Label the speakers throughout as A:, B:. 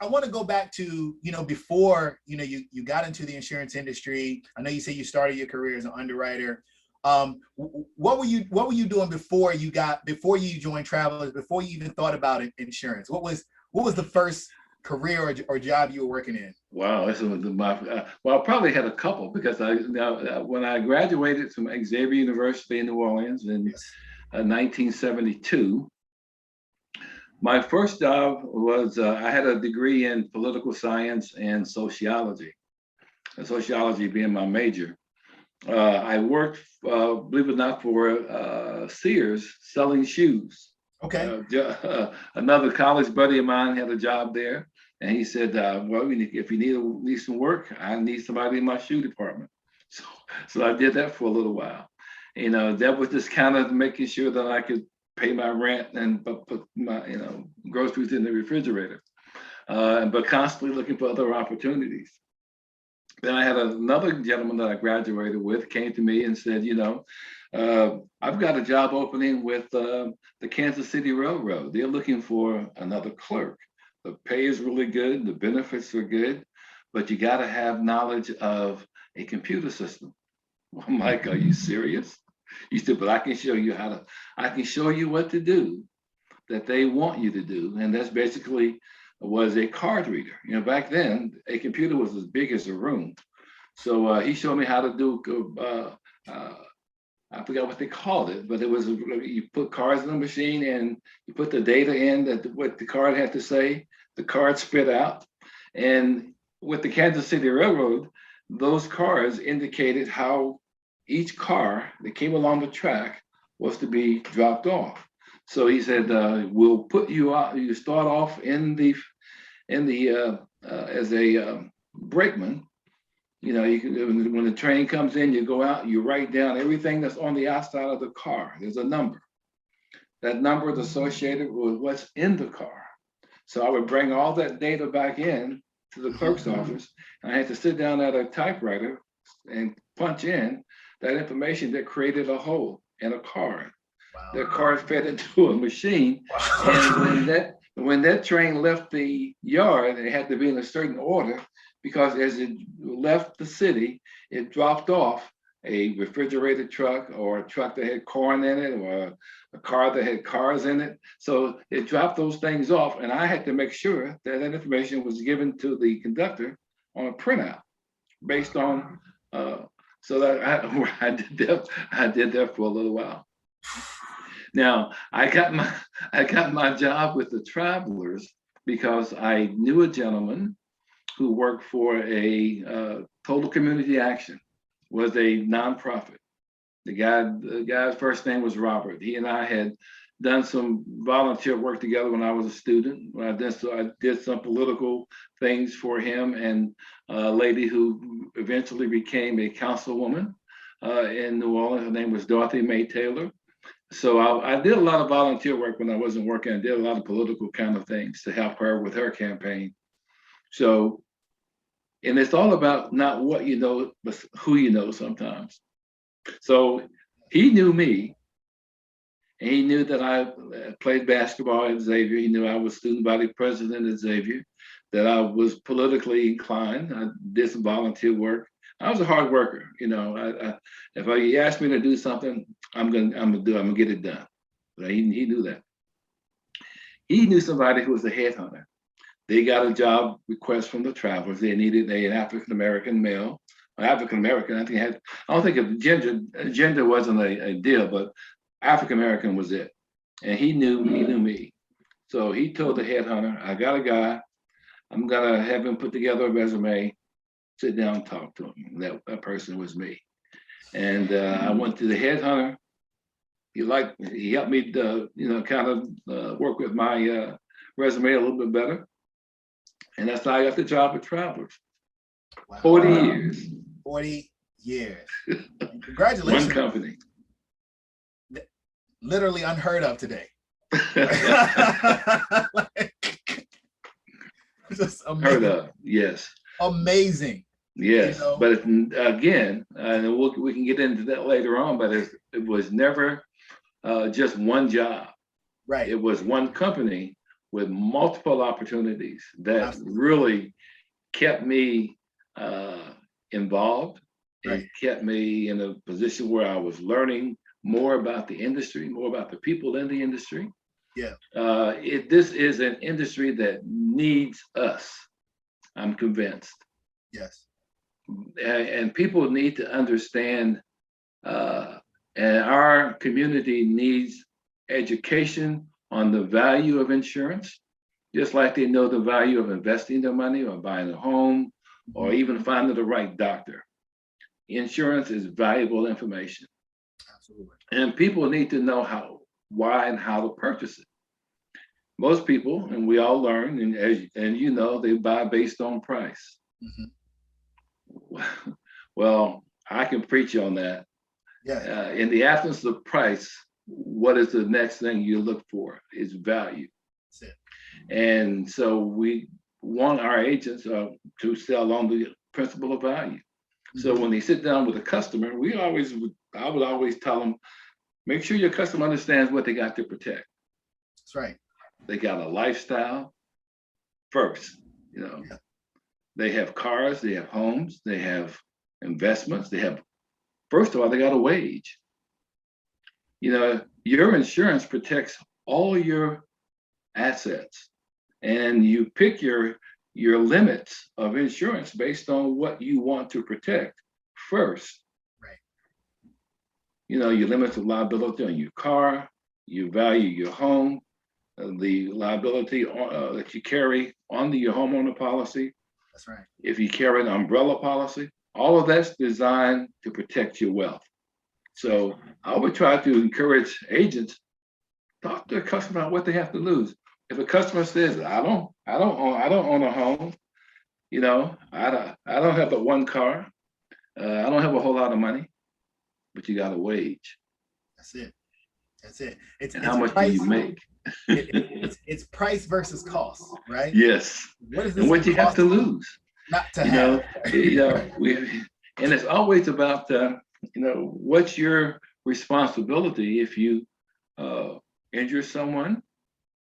A: I want to go back to, before, you got into the insurance industry. I know you say you started your career as an underwriter. What were you doing before you joined Travelers, before you even thought about insurance? What was the first career or job you were working in?
B: Wow, this was well, I probably had a couple because when I graduated from Xavier University in New Orleans in 1972, my first job was I had a degree in political science and sociology being my major. I worked, believe it or not, for Sears selling shoes.
A: Okay.
B: Another college buddy of mine had a job there, and he said, "Well, if you need some work, I need somebody in my shoe department." So I did that for a little while. That was just kind of making sure that I could pay my rent and put my groceries in the refrigerator, but constantly looking for other opportunities. Then I had another gentleman that I graduated with came to me and said, I've got a job opening with the Kansas City Railroad. They're looking for another clerk. The pay is really good, the benefits are good, but you got to have knowledge of a computer system. I'm like, are you serious? He said, but I can show you what to do that they want you to do. And that's basically was a card reader. Back then, a computer was as big as a room. So he showed me how to do, I forgot what they called it, but it was, you put cards in the machine and you put the data in what the card had to say, the card spit out. And with the Kansas City Railroad, those cards indicated how each car that came along the track was to be dropped off. So he said, we'll put you out, you start off as a brakeman. When the train comes in, you go out, you write down everything that's on the outside of the car. There's a number. That number is associated with what's in the car. So I would bring all that data back in to the clerk's office, and I had to sit down at a typewriter and punch in that information that created a hole in a card. Wow. The card fed into a machine, and when that train left the yard, it had to be in a certain order, because as it left the city, it dropped off a refrigerated truck or a truck that had corn in it or a car that had cars in it. So it dropped those things off, and I had to make sure that information was given to the conductor on a printout based on, so that I did that for a little while. Now, I got my job with the Travelers because I knew a gentleman who worked for a Total Community Action, was a nonprofit. The guy's first name was Robert. He and I had done some volunteer work together when I was a student. I did some political things for him and a lady who eventually became a councilwoman in New Orleans. Her name was Dorothy Mae Taylor. So I did a lot of volunteer work when I wasn't working. I did a lot of political kind of things to help her with her campaign. So, and it's all about not what you know, but who you know sometimes. So he knew me, and he knew that I played basketball at Xavier. He knew I was student body president at Xavier, that I was politically inclined. I did some volunteer work. I was a hard worker. If he asked me to do something, I'm gonna get it done. But he knew that. He knew somebody who was a headhunter. They got a job request from the Travelers. They needed an African-American male. African-American, I don't think gender wasn't a deal, but African-American was it. And he knew me. So he told the headhunter, I got a guy, I'm gonna have him put together a resume, sit down and talk to him. That person was me. And I went to the headhunter. He helped me work with my resume a little bit better. And that's how I got the job at Travelers. Wow. 40 years.
A: 40 years. Congratulations.
B: One company.
A: Literally unheard of today. Just amazing.
B: Heard of, yes.
A: Amazing.
B: Yes, but again, and we can get into that later on, but it was never just one job.
A: Right.
B: It was one company with multiple opportunities that
A: Absolutely.
B: really kept me involved.
A: Right.
B: It kept me in a position where I was learning more about the industry, more about the people in the industry.
A: Yeah.
B: This is an industry that needs us. I'm convinced.
A: Yes.
B: And people need to understand, and our community needs education on the value of insurance, just like they know the value of investing their money or buying a home or even finding the right doctor. Insurance is valuable information.
A: Absolutely.
B: And people need to know why, and how to purchase it. Most people, and we all learn, and you know, they buy based on price. Well, I can preach on that.
A: Yeah.
B: In the absence of price, what is the next thing you look for? Is value.
A: That's it.
B: And so we want our agents to sell on the principle of value. So when they sit down with a customer, I would always tell them, make sure your customer understands what they got to protect.
A: That's right.
B: They got a lifestyle first, you know.
A: Yeah.
B: They have cars, they have homes, they have investments, first of all, they got a wage. You know, your insurance protects all your assets, and you pick your limits of insurance based on what you want to protect first.
A: Right.
B: You know, your limits of liability on your car, you value your home, the liability that you carry on your homeowner policy.
A: That's right.
B: If you carry an umbrella policy, all of that's designed to protect your wealth. So I would try to encourage agents, talk to a customer about what they have to lose. If a customer says, I don't own a home, you know, I don't have but one car, I don't have a whole lot of money, but you got a wage.
A: That's it. That's it. It's
B: how much
A: price,
B: do you make?
A: It's price versus cost, right?
B: Yes.
A: What is this?
B: And what you have to lose?
A: Not to
B: you
A: have.
B: And it's always about what's your responsibility if you injure someone,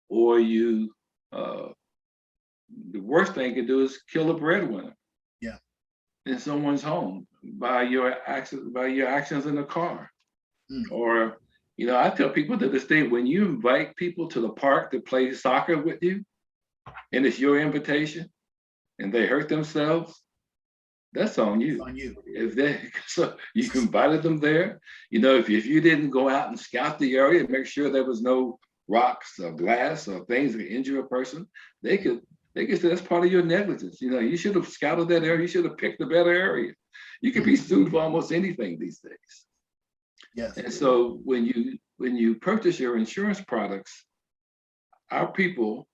B: or you the worst thing you can do is kill a breadwinner.
A: Yeah.
B: In someone's home by your actions in the car. Or I tell people to this day, when you invite people to the park to play soccer with you, and it's your invitation, and they hurt themselves, that's on you.
A: It's on you.
B: So you invited them there. If you didn't go out and scout the area and make sure there was no rocks or glass or things that could injure a person, they could say that's part of your negligence. You should have scouted that area. You should have picked a better area. You can be sued for almost anything these days.
A: Yes.
B: And so when you purchase your insurance products, all people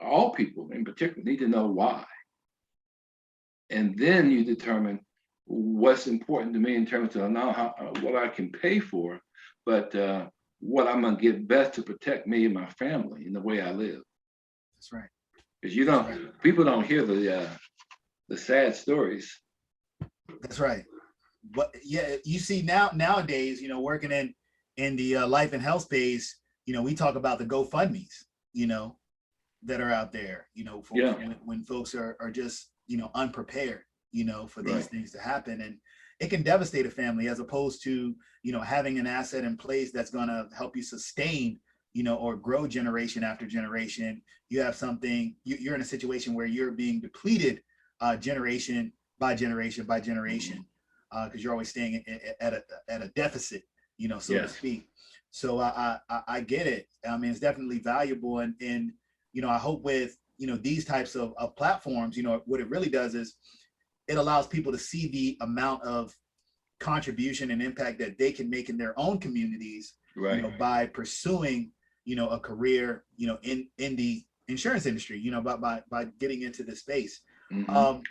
B: in particular, need to know why. And then you determine what's important to me in terms of not what I can pay for, but what I'm going to get best to protect me and my family and the way I live.
A: That's right.
B: Because people don't hear the sad stories.
A: That's right. But yeah, you see nowadays, working in the life and health space, we talk about the GoFundMes, that are out there, when folks are just, unprepared, for these things to happen. And it can devastate a family, as opposed to, having an asset in place that's going to help you sustain, or grow generation after generation. You have something, you're in a situation where you're being depleted generation by generation by generation, because you're always staying at a deficit, so to speak. So I get it. I mean, it's definitely valuable. And I hope with, these types of platforms, what it really does is it allows people to see the amount of contribution and impact that they can make in their own communities,
B: right,
A: by pursuing, a career, in the insurance industry, by getting into this space.
B: Mm-hmm.